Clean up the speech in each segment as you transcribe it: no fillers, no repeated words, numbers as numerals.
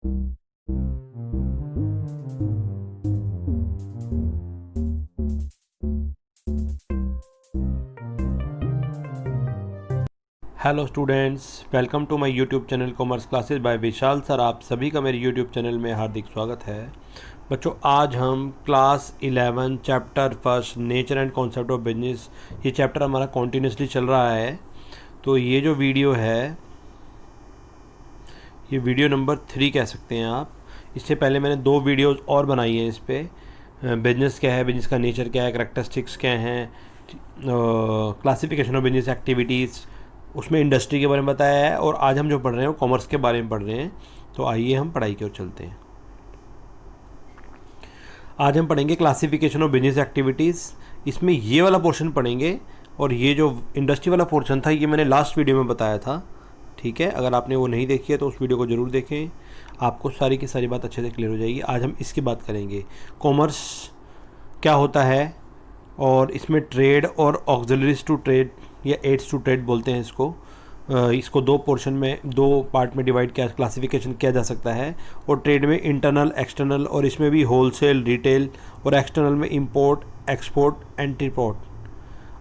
Hello students, welcome to my YouTube channel commerce classes by Vishal sir. आप सभी का मेरे यूट्यूब चैनल में हार्दिक स्वागत है। बच्चों, आज हम class 11 chapter first nature and concept of business, ये चैप्टर हमारा कॉन्टीन्यूसली चल रहा है। तो ये जो वीडियो है, ये वीडियो नंबर 3 कह सकते हैं आप। इससे पहले मैंने 2 वीडियोज़ और बनाई हैं इस पर। बिजनेस क्या है, बिजनेस का नेचर क्या है, करैक्टरिस्टिक्स क्या हैं, क्लासिफिकेशन ऑफ बिजनेस एक्टिविटीज़, उसमें इंडस्ट्री के बारे में बताया है। और आज हम जो पढ़ रहे हैं वो कॉमर्स के बारे में पढ़ रहे हैं। तो आइए हम पढ़ाई की ओर चलते हैं। आज हम पढ़ेंगे क्लासिफिकेशन ऑफ बिजनेस एक्टिविटीज़। इसमें ये वाला पोर्शन पढ़ेंगे, और ये जो इंडस्ट्री वाला पोर्शन था ये मैंने लास्ट वीडियो में बताया था। ठीक है, अगर आपने वो नहीं देखी है तो उस वीडियो को ज़रूर देखें, आपको सारी की सारी बात अच्छे से क्लियर हो जाएगी। आज हम इसकी बात करेंगे, कॉमर्स क्या होता है, और इसमें ट्रेड और ऑक्सिलरीज टू ट्रेड या एड्स टू ट्रेड बोलते हैं इसको 2 पोर्शन में, 2 पार्ट में डिवाइड किया, क्लासिफिकेशन किया जा सकता है। और ट्रेड में इंटरनल, एक्सटर्नल, और इसमें भी होलसेल, रिटेल, और एक्सटर्नल में इंपोर्ट, एक्सपोर्ट, एंटीपोर्ट।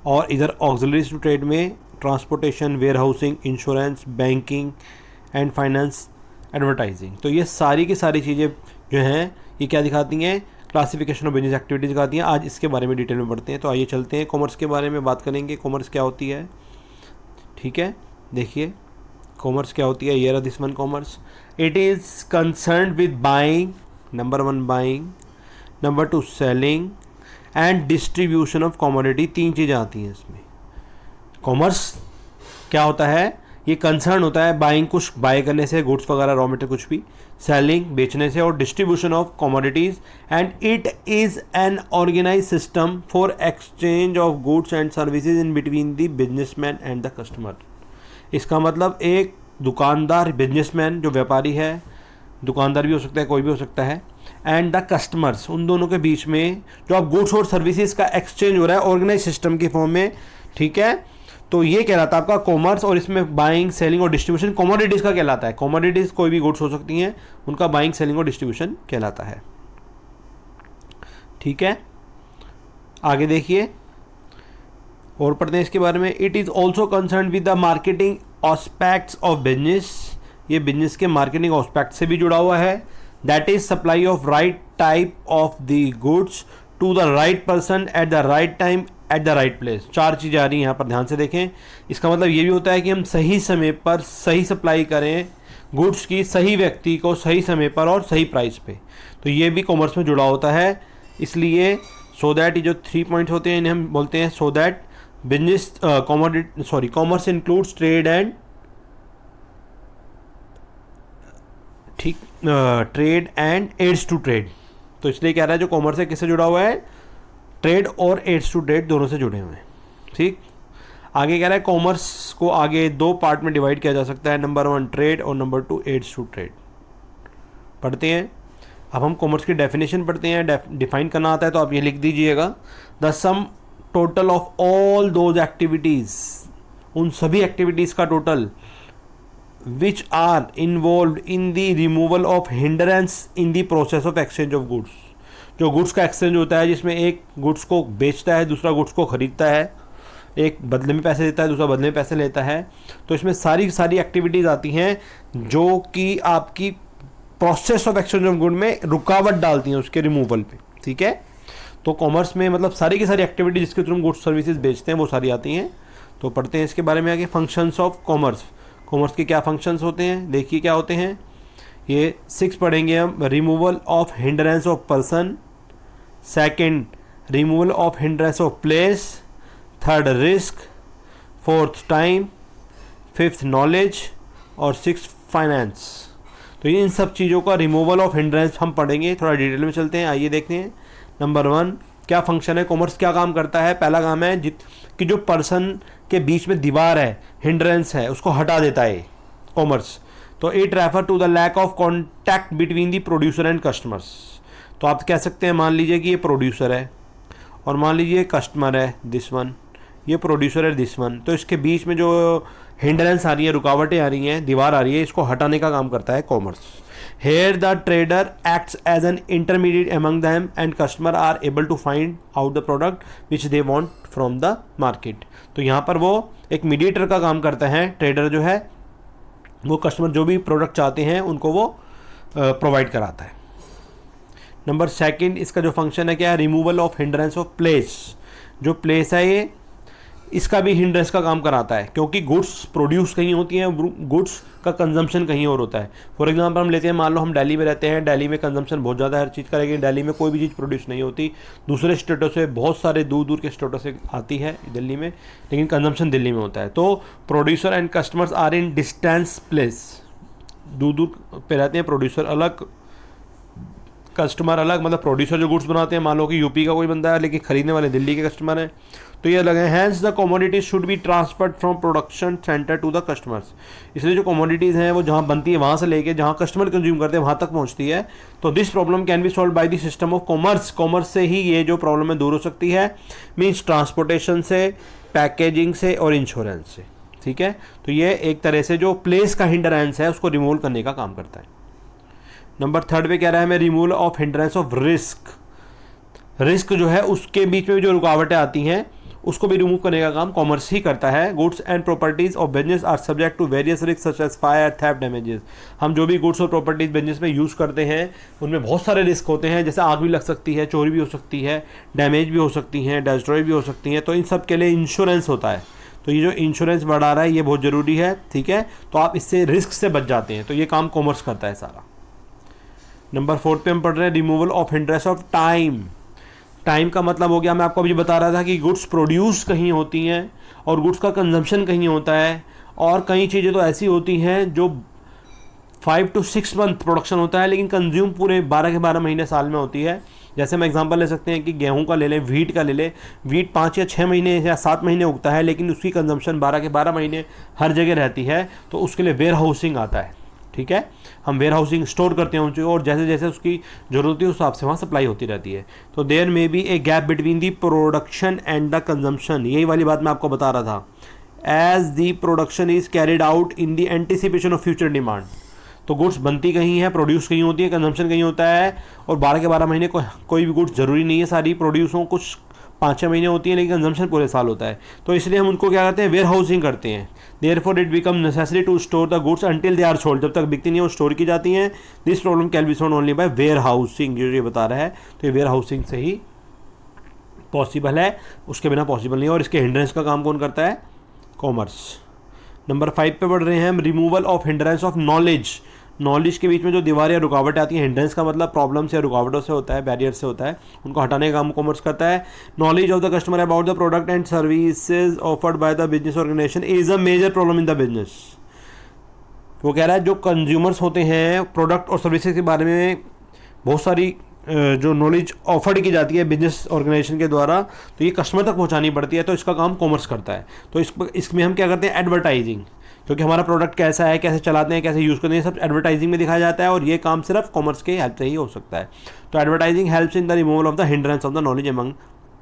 और इधर ऑक्सिलरीज टू ट्रेड में transportation, warehousing, insurance, banking and finance, advertising. तो ये सारी की सारी चीज़ें जो हैं ये क्या दिखाती हैं, क्लासिफिकेशन ऑफ बिजनेस एक्टिविटीज़ दिखाती हैं। आज इसके बारे में डिटेल में पढ़ते हैं। तो आइए चलते हैं, कॉमर्स के बारे में बात करेंगे। कॉमर्स क्या होती है, ठीक है, देखिए कॉमर्स क्या होती है। ये this one commerce, it is concern with buying, number 1 buying, number 2 selling and distribution of commodity. 3 चीज़ें आती हैं इसमें। कॉमर्स क्या होता है, ये कंसर्न होता है बाइंग, कुछ बाय करने से, गुड्स वगैरह, रॉ मटेरियल कुछ भी, सेलिंग बेचने से, और distribution of commodities. And it is an organise system for exchange of goods and services in between the businessman and the customer. इसका मतलब एक दुकानदार, बिजनेसमैन जो व्यापारी है, दुकानदार भी हो सकता है, कोई भी हो सकता है, एंड द कस्टमर्स, उन दोनों के बीच में जो आप गुड्स और सर्विसेज का एक्सचेंज हो रहा है ऑर्गेनाइज सिस्टम की फॉर्म में। ठीक है, तो ये कहलाता है आपका कॉमर्स। और इसमें बाइंग, सेलिंग और डिस्ट्रीब्यूशन कमोडिटीज़ का कहलाता है। कमोडिटीज़ कोई भी गुड्स हो सकती हैं, उनका बाइंग, सेलिंग और डिस्ट्रीब्यूशन कहलाता है। ठीक है, आगे देखिए और पढ़ते हैं इसके बारे में। It is also concern with the marketing aspects of business. ये बिजनेस के मार्केटिंग ऑस्पेक्ट से भी जुड़ा हुआ है। That is supply of right type of the goods to the right person at the right time at the right place. 4 चीज़ें आ रही हैं यहाँ पर, ध्यान से देखें। इसका मतलब ये भी होता है कि हम सही समय पर सही सप्लाई करें गुड्स की, सही व्यक्ति को सही समय पर और सही प्राइस पे। तो ये भी कॉमर्स में जुड़ा होता है। इसलिए सो दैट ये जो 3 पॉइंट्स होते हैं इन्हें हम बोलते हैं so that business commerce includes trade and trade and aids to trade. तो इसलिए कह रहा है जो कॉमर्स है किससे जुड़ा हुआ है, ट्रेड और एड्स टू ट्रेड दोनों से जुड़े हुए हैं। ठीक, आगे कह रहा है कॉमर्स को आगे 2 पार्ट में डिवाइड किया जा सकता है, नंबर 1 ट्रेड और नंबर 2 एड्स टू ट्रेड। पढ़ते हैं, अब हम कॉमर्स की डेफिनेशन पढ़ते हैं। डिफाइन करना आता है तो आप ये लिख दीजिएगा, the sum total of all those activities, उन सभी एक्टिविटीज़ का total, which are involve in the removal of hindrance in the process of exchange of goods. जो गुड्स का एक्सचेंज होता है, जिसमें एक गुड्स को बेचता है, दूसरा गुड्स को खरीदता है, एक बदले में पैसे देता है, दूसरा बदले में पैसे लेता है। तो इसमें सारी सारी एक्टिविटीज़ आती हैं जो कि आपकी process of exchange of good में रुकावट डालती हैं उसके रिमूवल पे। ठीक है, तो कॉमर्स में मतलब सारी की सारी एक्टिविटी जिसके थ्रू हम गुड्स सर्विसेज बेचते हैं वो सारी आती हैं। तो पढ़ते हैं इसके बारे में आगे, फंक्शंस ऑफ कॉमर्स। कॉमर्स के क्या फंक्शंस होते हैं, देखिए क्या होते हैं। ये 6 पढ़ेंगे हम। Removal of hindrance of person, second removal of hindrance of place, third risk, fourth time, fifth knowledge, और 6 फाइनेंस। तो ये इन सब चीज़ों का रिमूवल ऑफ हिंड्रेंस हम पढ़ेंगे। थोड़ा डिटेल में चलते हैं, आइए देखते हैं। नंबर 1 क्या फंक्शन है, कॉमर्स क्या काम करता है। पहला काम है कि जो पर्सन के बीच में दीवार है, हिंड्रेंस है, उसको हटा देता है कॉमर्स। तो it refer to the lack of contact between the producer and customers. तो आप कह सकते हैं, मान लीजिए कि ये प्रोड्यूसर है और मान लीजिए कस्टमर है दिस वन, ये प्रोड्यूसर है दिस वन। तो इसके बीच में जो हिंड्रेंस आ रही है, रुकावटें आ रही हैं, दीवार आ रही है, इसको हटाने का काम करता है commerce. Here the trader acts as an intermediate among them and customer are able to find out the product which they want from the market. तो यहाँ पर वो एक मीडिएटर का काम करता है, ट्रेडर जो है वो कस्टमर जो भी प्रोडक्ट चाहते हैं उनको वो प्रोवाइड कराता है। नंबर सेकंड इसका जो फंक्शन है क्या है, removal of hindrance of place. जो प्लेस है ये इसका भी हिंड्रेंस का काम कराता है, क्योंकि गुड्स प्रोड्यूस कहीं होती हैं, गुड्स का कंजम्पशन कहीं और होता है। फॉर एग्जांपल हम लेते हैं, मान लो हम दिल्ली में रहते हैं, दिल्ली में कंजम्पशन बहुत ज़्यादा हर चीज़ का, लेकिन दिल्ली में कोई भी चीज़ प्रोड्यूस नहीं होती, दूसरे स्टेटों से, बहुत सारे दूर दूर के स्टेटों से आती है दिल्ली में, लेकिन कंजम्पशन दिल्ली में होता है। तो producer and customers are in distance place, दूर दूर पे रहते हैं, प्रोड्यूसर अलग कस्टमर अलग। मतलब प्रोड्यूसर जो गुड्स बनाते हैं, मान लो कि यूपी का कोई बंदा है लेकिन खरीदने वाले दिल्ली के कस्टमर हैं, तो ये अलग है। Hence the commodities should be transferred from production centre to the customers. इसलिए जो कमोडिटीज़ हैं वो जहाँ बनती है वहाँ से लेके जहाँ कस्टमर कंज्यूम करते हैं वहाँ तक पहुँचती है। तो this problem can B solve by the system of commerce. Commerce से ही ये जो प्रॉब्लम है दूर हो सकती है, मीन्स ट्रांसपोर्टेशन से, पैकेजिंग से और इंश्योरेंस से। ठीक है, तो ये एक तरह से जो प्लेस का हिंड्रेंस है उसको रिमूव करने का काम करता है। नंबर थर्ड पे कह रहा है हमें removal of hindrance of risk. Risk जो है उसके बीच में जो रुकावटें आती हैं उसको भी रिमूव करने का काम कॉमर्स ही करता है। Goods and properties of business are subject to various risk such as fire, theft, damages. हम जो भी गुड्स और प्रॉपर्टीज बिजनेस में यूज़ करते हैं उनमें बहुत सारे रिस्क होते हैं, जैसे आग भी लग सकती है, चोरी भी हो सकती है, डैमेज भी हो सकती हैं, डिस्ट्रॉय भी हो सकती हैं। तो इन सब के लिए इंश्योरेंस होता है। तो ये जो इंश्योरेंस बढ़ा रहा है ये बहुत ज़रूरी है। ठीक है, तो आप इससे रिस्क से बच जाते हैं, तो ये काम कॉमर्स करता है सारा। नंबर 4 पे हम पढ़ रहे हैं removal of hindrance of time. Time का मतलब हो गया, मैं आपको अभी बता रहा था कि गुड्स प्रोड्यूस कहीं होती हैं और गुड्स का कंजम्पशन कहीं होता है, और कई चीज़ें तो ऐसी होती हैं जो 5 to 6 मंथ प्रोडक्शन होता है लेकिन कंज्यूम पूरे 12 के 12 महीने साल में होती है। जैसे हम एग्जांपल ले सकते हैं कि गेहूं का ले लें, वीट का ले लें। वीट 5 या 6 महीने या 7 महीने उगता है लेकिन उसकी कंजम्पशन 12 के 12 महीने हर जगह रहती है, तो उसके लिए वेयर हाउसिंग आता है। ठीक है, हम वेयर हाउसिंग स्टोर करते हैं उनको, और जैसे जैसे उसकी ज़रूरत होती है उस हिसाब से वहाँ सप्लाई होती रहती है। तो there may be a gap between the production and the consumption. यही वाली बात मैं आपको बता रहा था। As the production is carried out in the anticipation of future demand. तो गुड्स बनती कहीं है, प्रोड्यूस कहीं होती है, कंजम्पशन कहीं होता है, और 12 के 12 महीने कोई भी गुड्स ज़रूरी नहीं है सारी प्रोड्यूस हो, कुछ 5-6 महीने होती है लेकिन कंजम्पशन पूरे साल होता है। तो इसलिए हम उनको क्या करते हैं, वेयर हाउसिंग करते हैं। Therefore it become necessary to store the goods until they are sold. जब तक बिकती नहीं है वो स्टोर की जाती हैं। This problem can be solved only by warehousing, जो ये बता रहा है। तो ये वेयर हाउसिंग से ही पॉसिबल है, उसके बिना पॉसिबल नहीं है। और इसके हिंड्रेंस का काम कौन करता है, कॉमर्स। नंबर 5 पे पढ़ रहे हैं हम removal of hindrance of knowledge. Knowledge के बीच में जो दीवारें या रुकावटें आती हैं, हिंड्रेंस का मतलब प्रॉब्लम से, रुकावटों से होता है, बैरियर से होता है, उनको हटाने का काम कॉमर्स करता है। Knowledge of the customer about the product and services offered by the business organisation is a major problem in the business. वो कह रहा है जो कंज्यूमर्स होते हैं प्रोडक्ट और सर्विसेज के बारे में बहुत सारी जो नॉलेज ऑफर्ड की जाती है बिजनेस ऑर्गेनाइजेशन के द्वारा, तो ये कस्टमर तक पहुंचानी पड़ती है, तो इसका काम कॉमर्स करता है। तो इसमें हम क्या करते हैं, एडवर्टाइजिंग, क्योंकि हमारा प्रोडक्ट कैसा है, कैसे चलाते हैं, कैसे यूज़ करते हैं, सब एडवर्टाइजिंग में दिखाया जाता है, और ये काम सिर्फ कॉमर्स के हेल्प से ही हो सकता है। तो advertising helps in the removal of the hindrance of the knowledge among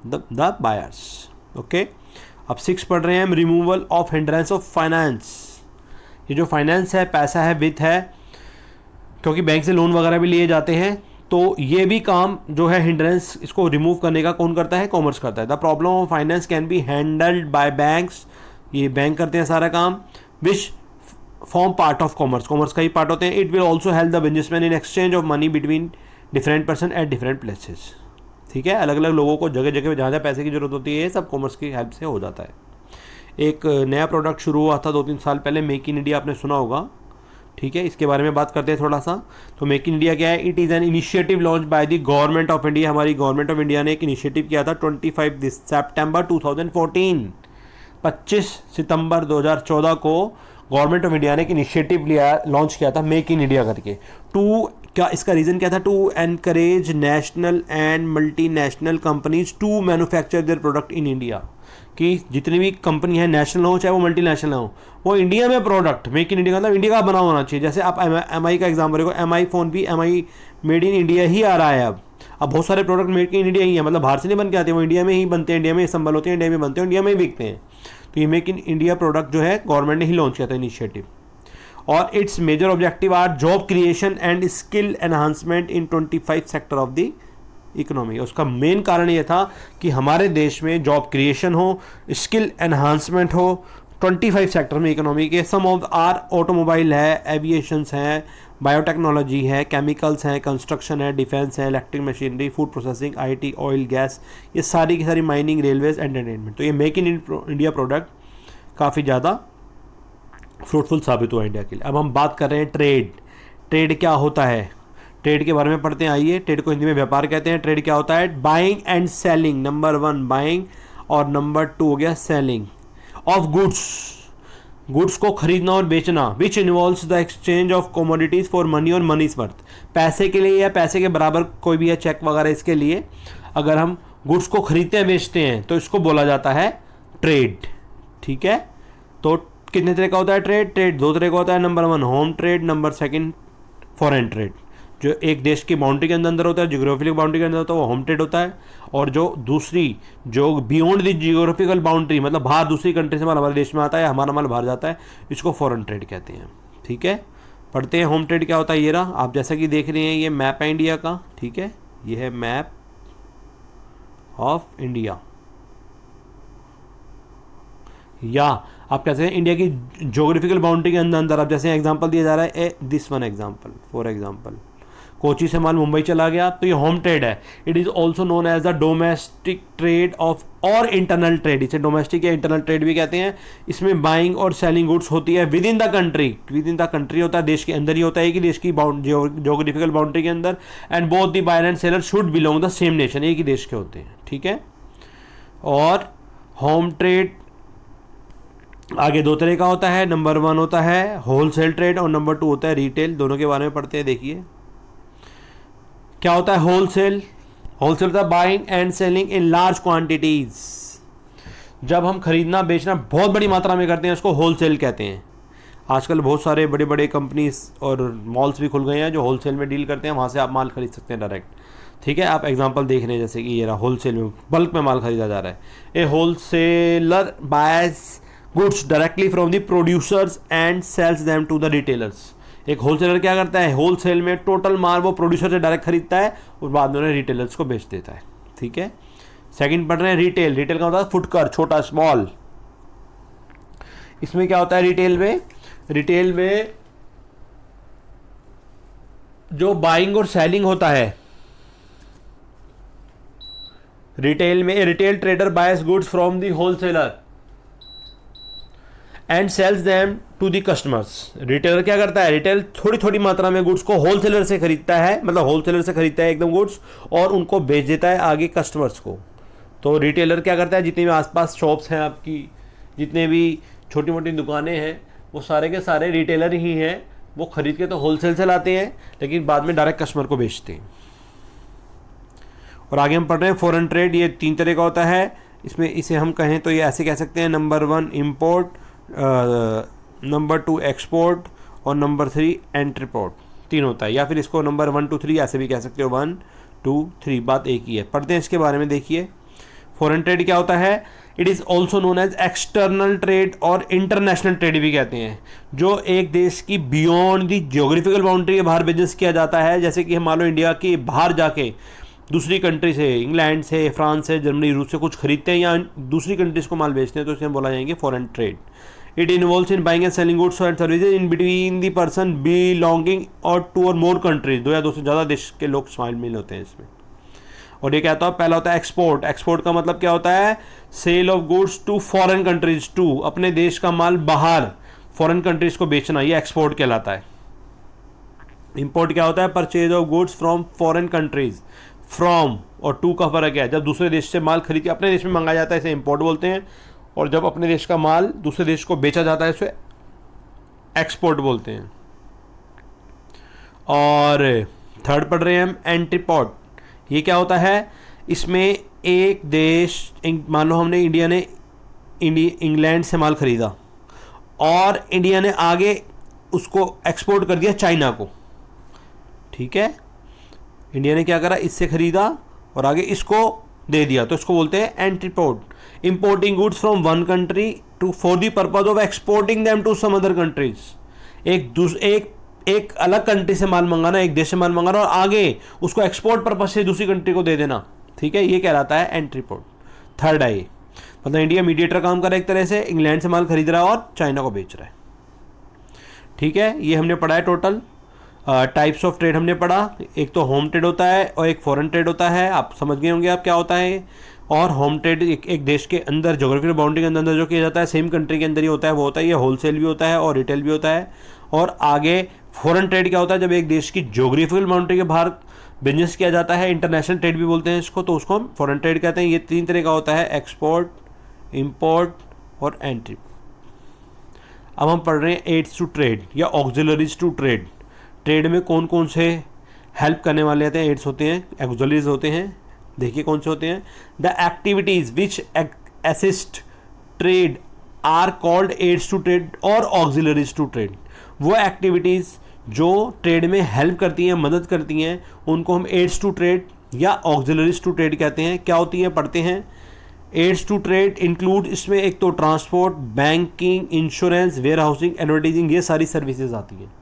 the buyers. Okay, अब 6 पढ़ रहे हैं हम removal of hindrance of finance. ये जो फाइनेंस है, पैसा है, वित्त है, क्योंकि बैंक से लोन वगैरह भी लिए जाते हैं, तो ये भी काम जो है हिंड्रेंस इसको रिमूव करने का कौन करता है, कॉमर्स करता है। The problem of finance can be handled by banks, ये बैंक करते हैं सारा काम, which form part of commerce, commerce का ही पार्ट होते हैं। It will also help the businessman in exchange of money between different person at different places. ठीक है, अलग अलग लोगों को जगह जगह जहाँ जहाँ पैसे की जरूरत होती है, ये सब कॉमर्स की हेल्प से हो जाता है। एक नया प्रोडक्ट शुरू हुआ था 2-3 साल पहले, मेक इन इंडिया, आपने सुना होगा। ठीक है, इसके बारे में बात करते हैं थोड़ा सा। तो मेक इन इंडिया क्या है, it is an initiative launch by the government of India. हमारी गवर्नमेंट ऑफ इंडिया ने एक इनिशिएटिव किया था 25 सितंबर 2014, 25 सितंबर 2014 को गवर्नमेंट ऑफ इंडिया ने एक इनिशिएटिव लिया, लॉन्च किया था मेक इन इंडिया करके। क्या इसका रीज़न क्या था, to encourage national and multinational companies to manufacture their product in India. कि जितनी भी कंपनी है, नेशनल हो चाहे वो मल्टीनेशनल हो, वो इंडिया में प्रोडक्ट, मेक इन इंडिया का मतलब इंडिया का बना होना चाहिए। जैसे आप MI का एग्जाम्पल देखो, MI फ़ोन भी MI मेड इन इंडिया ही आ रहा है। अब बहुत सारे प्रोडक्ट मेड इन इंडिया ही है, मतलब बाहर से नहीं बन के आते, वो इंडिया में ही बनते हैं, इंडिया में संभल होते हैं, इंडिया में बनते हैं, इंडिया में ही बिकते हैं। तो ये मेक इन इंडिया प्रोडक्ट जो है गवर्नमेंट ने ही लॉन्च किया था इनिशिएटिव। और its major objective are job creation and skill enhancement in 25 sector of the economy. उसका मेन कारण ये था कि हमारे देश में जॉब क्रिएशन हो, स्किल एनहांसमेंट हो 25 सेक्टर में इकोनॉमी के। सम ऑफ आर ऑटोमोबाइल है, एविएशंस हैं, बायोटेक्नोलॉजी है, केमिकल्स हैं, कंस्ट्रक्शन है, डिफेंस है, electric machinery, food processing, IT, oil, gas, ये सारी की सारी, माइनिंग, रेलवेज, एंटरटेनमेंट। तो ये मेक इन इंडिया प्रोडक्ट काफ़ी ज़्यादा फ्रूटफुल साबित हुआ इंडिया के लिए। अब हम बात कर रहे हैं ट्रेड। ट्रेड क्या होता है, ट्रेड के बारे में पढ़ते हैं। आइए, ट्रेड को हिंदी में व्यापार कहते हैं। ट्रेड क्या होता है? Buying and selling, number 1 buying और नंबर 2 हो गया सेलिंग ऑफ गुड्स, गुड्स को खरीदना और बेचना, which involves the exchange of commodities for money और मनीज वर्थ, पैसे के लिए या पैसे के बराबर कोई भी है, चेक वगैरह, इसके लिए अगर हम गुड्स को खरीदते हैं बेचते हैं तो इसको बोला जाता है ट्रेड। ठीक है, तो कितने तरह का होता है ट्रेड? ट्रेड 2 तरह का होता है। Number 1 home trade, number 2 foreign trade. जो एक देश की बाउंड्री के अंदर होता है, जियोग्राफिकल बाउंड्री के अंदर होता है, वो होम ट्रेड होता है। और जो दूसरी, जो बियॉन्ड द जियोग्राफिकल बाउंड्री, मतलब बाहर दूसरी कंट्री से माल हमारे देश में आता है, हमारा माल बाहर जाता है, इसको फॉरेन ट्रेड कहते हैं। ठीक है, पढ़ते हैं होम ट्रेड क्या होता है। ये रहा, आप जैसा कि देख रहे हैं ये मैप है इंडिया का। ठीक है, ये है मैप ऑफ इंडिया, या आप कह सकते हैं इंडिया की ज्योग्राफिकल बाउंड्री के अंदर। आप जैसे एग्जांपल दिया जा रहा है, this one example, for example Kochi से माल मुंबई चला गया तो ये होम ट्रेड है। It is also known as the domestic trade of और इंटरनल ट्रेड, इसे डोमेस्टिक या इंटरनल ट्रेड भी कहते हैं। इसमें बाइंग और सेलिंग गुड्स होती है with in the country, with in the country होता है, देश के अंदर ही होता है कि देश की ज्योग्राफिकल बाउंड्री के अंदर। And both the buyer and seller should belong the same nation, एक ही देश के होते हैं। ठीक है, और होम ट्रेड आगे 2 तरह का होता है। नंबर 1 होता है होलसेल ट्रेड और नंबर 2 होता है रिटेल। दोनों के बारे में पढ़ते हैं। देखिए क्या होता है होलसेल। होलसेल होता है buying and selling in large quantities. जब हम खरीदना बेचना बहुत बड़ी मात्रा में करते हैं उसको होलसेल कहते हैं। आजकल बहुत सारे बड़े बड़े कंपनीज और मॉल्स भी खुल गए हैं जो होलसेल में डील करते हैं, वहाँ से आप माल खरीद सकते हैं डायरेक्ट। ठीक है, आप एग्जांपल देख रहे हैं जैसे कि ये रहा, होलसेल में बल्क में माल खरीदा जा रहा है। A wholesaler buys goods directly from the producers and sells them to the retailers. एक होलसेलर क्या करता है, होलसेल में टोटल माल वो प्रोड्यूसर से डायरेक्ट खरीदता है और बाद में उन्हें रिटेलर्स को बेच देता है। ठीक है, सेकंड पढ़ रहे हैं रिटेल। रिटेल का होता है फुटकर, छोटा, स्मॉल। इसमें क्या होता है रिटेल में? रिटेल में जो बाइंग और सेलिंग होता है, रिटेल में retail trader buys goods from the wholesaler and sells them to the customers. Retailer क्या करता है, रिटेल थोड़ी थोड़ी मात्रा में गुड्स को होलसेलर से खरीदता है, मतलब होलसेलर से खरीदता है एकदम गुड्स और उनको बेच देता है आगे कस्टमर्स को। तो रिटेलर क्या करता है, जितने भी आसपास शॉप्स हैं आपकी, जितने भी छोटी मोटी दुकानें हैं, वो सारे के सारे रिटेलर ही हैं। वो खरीद के तो होलसेल से लाते हैं लेकिन बाद में डायरेक्ट कस्टमर को बेचते हैं। और आगे हम पढ़ रहे हैं फॉरेन ट्रेड। ये 3 तरह का होता है। इसमें इसे हम कहें तो ये ऐसे कह सकते हैं, नंबर 1 इम्पोर्ट, नंबर 2 एक्सपोर्ट और नंबर 3 एंट्रीपोर्ट। 3 होता है, या फिर इसको नंबर 1 2 3 ऐसे भी कह सकते हो, 1 2 3, बात एक ही है। पढ़ते हैं इसके बारे में। देखिए फॉरेन ट्रेड क्या होता है। It is also known as external trade और इंटरनेशनल ट्रेड भी कहते हैं, जो एक देश की बियॉन्ड दी जियोग्राफिकल बाउंड्री के बाहर बिजनेस किया जाता है। जैसे कि हम मान लो इंडिया के बाहर जाके दूसरी कंट्री से, इंग्लैंड से, फ्रांस से, जर्मनी, रूस से कुछ खरीदते हैं या दूसरी कंट्रीज को माल बेचते हैं, तो इसे बोला जाएंगे foreign trade. It involves in buying and selling goods and services in between the person belonging और 2 और मोर कंट्रीज। 2 या 2 से ज़्यादा देश के लोग शामिल होते हैं इसमें। और ये क्या होता है, पहला होता है एक्सपोर्ट। एक्सपोर्ट का मतलब क्या होता है, sale of goods to foreign countries, to अपने देश का माल बाहर फॉरेन कंट्रीज को बेचना, ये एक्सपोर्ट कहलाता है। इंपोर्ट क्या होता है, purchase of goods from foreign countries. From और टू का फर्क है, जब दूसरे देश से माल खरीद के अपने देश में मंगाया जाता है इसे इंपोर्ट बोलते हैं, और जब अपने देश का माल दूसरे देश को बेचा जाता है इसे एक्सपोर्ट बोलते हैं। और थर्ड पढ़ रहे हैं हम एंट्रीपोर्ट। ये क्या होता है, इसमें एक देश, मान लो हमने इंग्लैंड से माल खरीदा और इंडिया ने आगे उसको एक्सपोर्ट कर दिया चाइना को। ठीक है, इंडिया ने क्या करा, इससे खरीदा और आगे इसको दे दिया, तो इसको बोलते हैं entrepot. Importing goods from one country to for the purpose of exporting them to some other countries. एक अलग कंट्री से माल मंगाना, एक देश से माल मंगाना और आगे उसको एक्सपोर्ट पर्पज से दूसरी कंट्री को दे देना, ठीक है, ये कहलाता है एंट्री पोर्ट। थर्ड है ये, मतलब इंडिया मीडिएटर काम कर रहा है एक तरह से, इंग्लैंड से माल खरीद रहा है और चाइना को बेच रहा है, ठीक है। ये हमने पढ़ा है टोटल। टाइप्स ऑफ ट्रेड हमने पढ़ा, एक तो होम ट्रेड होता है और एक फॉरेन ट्रेड होता है, आप समझ गए होंगे आप क्या होता है। और होम ट्रेड एक देश के अंदर जोग्राफिकल बाउंड्री के अंदर जो किया जाता है, सेम कंट्री के अंदर ही होता है, वो होता है ये होलसेल भी होता है और रिटेल भी होता है। और आगे फॉरेन ट्रेड क्या होता है, जब एक देश की जोग्राफिकल बाउंड्री के बाहर बिजनेस किया जाता है, इंटरनेशनल ट्रेड भी बोलते हैं इसको, तो उसको हम फॉरेन ट्रेड कहते हैं। ये 3 तरह का होता है, एक्सपोर्ट, इंपोर्ट और एंट्री। अब हम पढ़ रहे हैं एड्स टू ट्रेड या ऑक्सिलरीज टू ट्रेड। ट्रेड में कौन कौन से हेल्प करने वाले होते हैं, एड्स होते हैं, ऑक्सिलरीज होते हैं। देखिए कौन से होते हैं, the activities which assist trade are called aids to trade और ऑक्सिलरीज टू ट्रेड। वो एक्टिविटीज़ जो ट्रेड में हेल्प करती हैं, मदद करती हैं, उनको हम एड्स टू ट्रेड या ऑक्सिलरीज टू ट्रेड कहते हैं। क्या होती हैं, पढ़ते हैं। एड्स टू ट्रेड इंक्लूड, इसमें एक तो transport, banking, insurance, warehousing, advertising, ये सारी सर्विसेज आती हैं।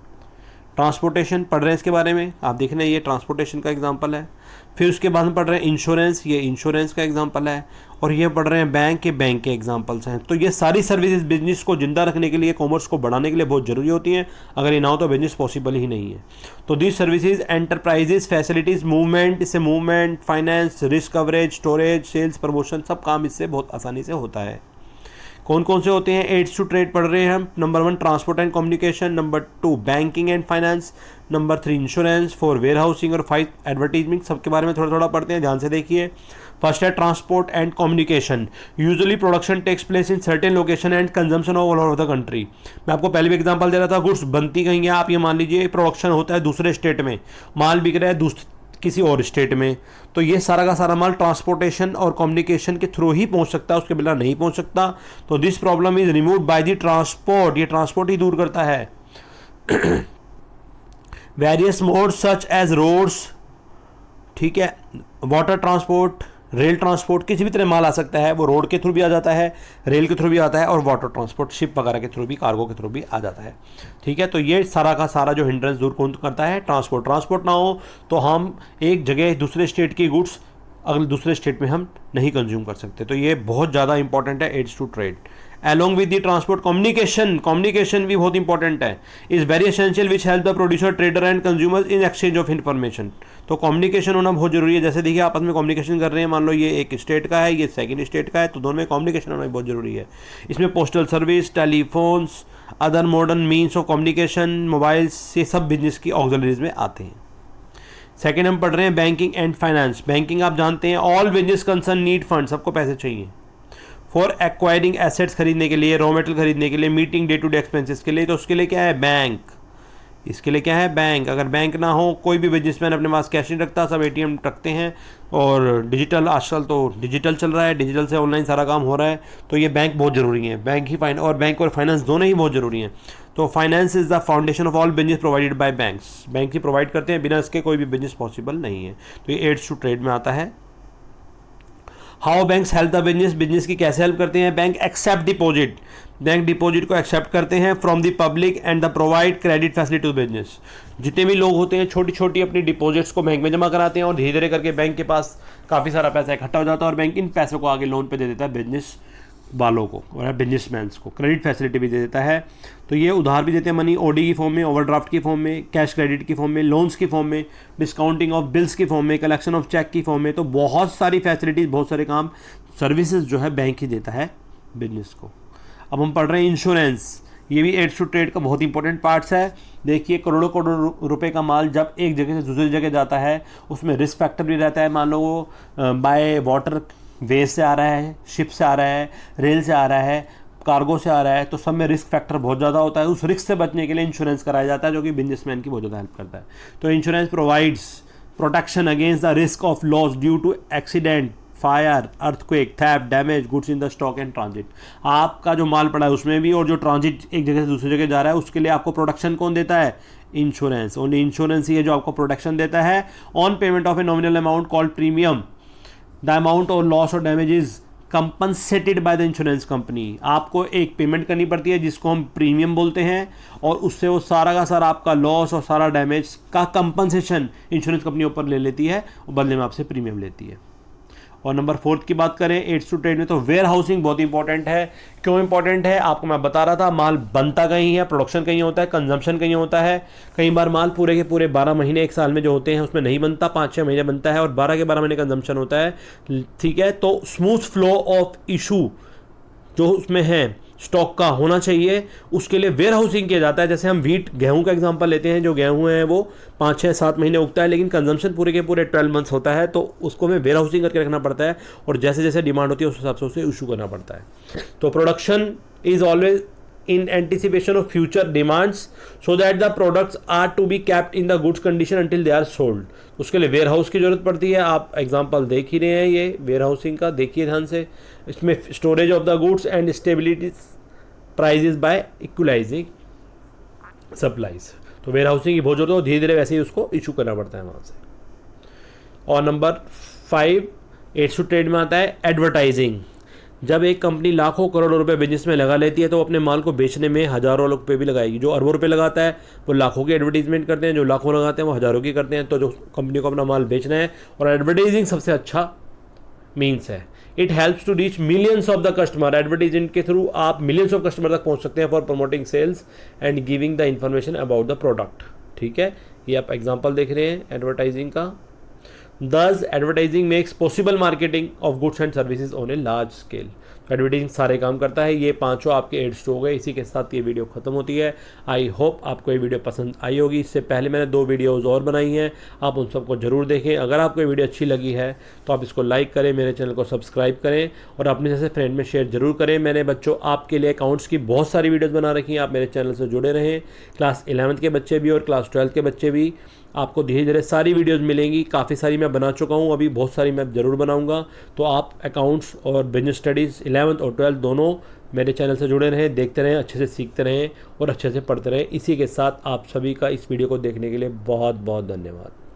ट्रांसपोर्टेशन पढ़ रहे हैं इसके बारे में, आप देख रहे हैं ये ट्रांसपोर्टेशन का एग्जांपल है। फिर उसके बाद हम पढ़ रहे हैं इंश्योरेंस, ये इंश्योरेंस का एग्जांपल है। और ये पढ़ रहे हैं बैंक के एग्जांपल्स हैं। तो ये सारी सर्विसेज बिजनेस को जिंदा रखने के लिए, कॉमर्स को बढ़ाने के लिए बहुत ज़रूरी होती हैं। अगर ये ना हो तो बिजनेस पॉसिबल ही नहीं है। तो this services enterprises facilities movement, इससे movement, finance, risk coverage, storage, sales, promotion, सब काम इससे बहुत आसानी से होता है। कौन कौन से होते हैं एड्स टू ट्रेड पढ़ रहे हैं हम। Number 1 transport and communication, number 2 banking and finance, number 3 insurance, 4 warehousing और 5 एडवर्टीजमेंट। सबके बारे में थोड़ा थोड़ा पढ़ते हैं, ध्यान से देखिए। फर्स्ट है transport and communication. Usually production takes place in certain location and consumption all over the country. मैं आपको पहले भी एग्जांपल दे रहा था, गुड्स बनती कहीं है, आप ये मान लीजिए प्रोडक्शन होता है दूसरे स्टेट में, माल बिक रहा है किसी और स्टेट में, तो ये सारा का सारा माल ट्रांसपोर्टेशन और कम्युनिकेशन के थ्रू ही पहुंच सकता है, उसके बिना नहीं पहुंच सकता। तो this problem is removed by the transport, ये ट्रांसपोर्ट ही दूर करता है। Various modes such as roads, ठीक है, वाटर ट्रांसपोर्ट, रेल ट्रांसपोर्ट, किसी भी तरह माल आ सकता है, वो रोड के थ्रू भी आ जाता है, रेल के थ्रू भी आता है, और वाटर ट्रांसपोर्ट शिप वगैरह के थ्रू भी, कार्गो के थ्रू भी आ जाता है, ठीक है। तो ये सारा का सारा जो हिंड्रेंस दूर कौन करता है, ट्रांसपोर्ट ना हो तो हम एक जगह दूसरे स्टेट की गुड्स अगले दूसरे स्टेट में हम नहीं कंज्यूम कर सकते। तो ये बहुत ज़्यादा इंपॉर्टेंट है aids to trade. along with the transport communication भी बहुत इंपॉर्टेंट है, is very essential which help the producer, trader and consumer in exchange of information. तो कम्युनिकेशन होना बहुत जरूरी है। जैसे देखिए आपस में कम्युनिकेशन कर रहे हैं, मान लो ये एक स्टेट का है, ये सेकंड स्टेट का है, तो दोनों में कम्युनिकेशन होना बहुत जरूरी है। इसमें postal service, telephones, other modern means of communication, mobiles, ये सब बिजनेस की ऑक्सिलरीज में आते हैं। सेकेंड हम पढ़ रहे हैं बैंकिंग एंड फाइनेंस। बैंकिंग आप जानते हैं, all business concern need fund, सबको पैसे चाहिए फॉर एक्वायरिंग एसेट्स, खरीदने के लिए, रॉ मटेरियल खरीदने के लिए, meeting day to day expenses के लिए। तो उसके लिए क्या है, बैंक। इसके लिए क्या है, बैंक। अगर बैंक ना हो, कोई भी बिजनेसमैन अपने पास कैश नहीं रखता, सब एटीएम रखते हैं, और डिजिटल आजकल तो डिजिटल चल रहा है, डिजिटल से ऑनलाइन सारा काम हो रहा है, तो ये बैंक बहुत ज़रूरी है। बैंक ही और बैंक और फाइनेंस दोनों ही बहुत ज़रूरी हैं। तो finance is the foundation of all business provided by banks. Bank he provide करते हैं, बिना इसके कोई भी बिजनेस पॉसिबल नहीं है। तो ये एड्स टू ट्रेड में आता है। How banks help the business, business की कैसे हेल्प करते हैं। Bank accept deposit, bank deposit को एक्सेप्ट करते हैं from the public and the provide credit facility to business. जितने भी लोग होते हैं छोटी छोटी अपनी डिपॉजिट्स को बैंक में जमा कराते हैं, और धीरे धीरे करके बैंक के पास काफ़ी सारा पैसा इकट्ठा हो जाता है, और बैंक इन पैसों को आगे लोन पे दे देता है बिजनेस वालों को और बिजनेसमैन्स को, क्रेडिट फैसिलिटी भी दे देता है। तो ये उधार भी देते हैं, मनी ओडी की फॉर्म में, ओवरड्राफ्ट की फॉर्म में, कैश क्रेडिट की फॉर्म में, लोन्स की फॉर्म में, डिस्काउंटिंग ऑफ बिल्स की फॉर्म में, कलेक्शन ऑफ चेक की फॉर्म में। तो बहुत सारी फैसिलिटीज़, बहुत सारे काम, सर्विसेज जो है बैंक ही देता है बिजनेस को। अब हम पढ़ रहे हैं इंश्योरेंस। ये भी एड्स टू ट्रेड का बहुत इंपॉर्टेंट पार्ट्स है। देखिए करोड़ों करोड़ रुपए का माल जब एक जगह से दूसरी जगह जाता है, उसमें रिस्क फैक्टर भी रहता है। मान लो वो बाय वाटर वे से आ रहा है, शिप से आ रहा है, रेल से आ रहा है, कार्गो से आ रहा है, तो सब में रिस्क फैक्टर बहुत ज़्यादा होता है। उस रिस्क से बचने के लिए इंश्योरेंस कराया जाता है, जो कि बिजनेसमैन की बहुत ज़्यादा हेल्प करता है। तो insurance provides protection against the risk of loss due to accident, fire, earthquake, theft, damage, goods in the stock and transit. आपका जो माल पड़ा है उसमें भी, और जो ट्रांजिट एक जगह से दूसरी जगह जा रहा है, उसके लिए आपको प्रोटेक्शन कौन देता है, इंश्योरेंस। ओनली इंश्योरेंस ही है जो आपको प्रोटेक्शन देता है। On payment of a nominal amount called premium, the amount और लॉस और damage is compensated by the insurance company. आपको एक पेमेंट करनी पड़ती है जिसको हम प्रीमियम बोलते हैं, और उससे वो सारा का सारा आपका लॉस और सारा डैमेज का कंपनसेशन इंश्योरेंस कंपनी ऊपर ले लेती है और बदले में आपसे प्रीमियम लेती है। और नंबर 4 की बात करें एड्स टू ट्रेड में, तो वेयर हाउसिंग बहुत इंपॉर्टेंट है। क्यों इंपॉर्टेंट है आपको मैं बता रहा था, माल बनता कहीं है, प्रोडक्शन कहीं होता है, कंजम्पशन कहीं होता है। कई बार माल पूरे के पूरे 12 महीने एक साल में जो होते हैं उसमें नहीं बनता, 5-6 महीने बनता है और 12 के 12 महीने कंजम्पशन होता है, ठीक है। तो स्मूथ फ्लो ऑफ इशू जो उसमें है स्टॉक का होना चाहिए, उसके लिए वेयर हाउसिंग किया जाता है। जैसे हम गेहूं का एग्जांपल लेते हैं, जो गेहूं है वो 5-6-7 महीने उगता है, लेकिन कंजम्पशन पूरे के पूरे 12 मंथ्स होता है, तो उसको हमें वेयर हाउसिंग करके रखना पड़ता है, और जैसे जैसे डिमांड होती है उस हिसाब से उसे इशू करना पड़ता है। तो production is always in anticipation of future demands so that the products are to be kept in the goods condition until they are sold। उसके लिए वेयर हाउस की जरूरत पड़ती है। आप एग्जांपल देख ही रहे हैं ये वेयर हाउसिंग का, देखिए ध्यान से। इसमें storage of the goods and stability prices by equalising supplies. तो वेयर हाउसिंग की बहुत जरूरत है, धीरे धीरे वैसे ही उसको इशू करना पड़ता है वहाँ से। और नंबर 5 एड्स टू ट्रेड में आता है एडवर्टाइजिंग। जब एक कंपनी लाखों करोड़ों रुपए बिजनेस में लगा लेती है तो अपने माल को बेचने में हज़ारों रुपये भी लगाएगी। जो अरबों रुपए लगाता है वो लाखों की एडवर्टीजमेंट करते हैं, जो लाखों लगाते हैं वो हज़ारों की करते हैं। तो जो कंपनी को अपना माल बेचना है, और एडवर्टाइजिंग सबसे अच्छा मीन्स है। It helps to reach millions of the customer. Advertising के थ्रू आप मिलियंस ऑफ कस्टमर तक पहुंच सकते हैं for promoting sales and giving the information about the product, ठीक है। ये आप एग्जांपल देख रहे हैं एडवर्टाइजिंग का। Thus, advertising makes possible marketing of goods and services on a large scale। Advertising सारे काम करता है। ये 5 आपके एड्स हो गए। इसी के साथ ये वीडियो खत्म होती है। आई होप आपको ये वीडियो पसंद आई होगी। इससे पहले मैंने 2 वीडियोज़ और बनाई हैं, आप उन सबको ज़रूर देखें। अगर आपको ये वीडियो अच्छी लगी है तो आप इसको लाइक करें, मेरे चैनल को सब्सक्राइब करें और अपने जैसे फ्रेंड में शेयर जरूर करें। मैंने बच्चों आपके लिए अकाउंट्स की बहुत सारी वीडियोज़ बना रखी हैं, आप मेरे चैनल से जुड़े रहें। क्लास 11th के बच्चे भी और क्लास 12th के बच्चे भी, आपको धीरे धीरे सारी वीडियोस मिलेंगी। काफ़ी सारी मैं बना चुका हूँ, अभी बहुत सारी मैं ज़रूर बनाऊँगा। तो आप अकाउंट्स और बिजनेस स्टडीज़ 11th और 12th दोनों मेरे चैनल से जुड़े रहें, देखते रहें, अच्छे से सीखते रहें और अच्छे से पढ़ते रहें। इसी के साथ आप सभी का इस वीडियो को देखने के लिए बहुत बहुत धन्यवाद।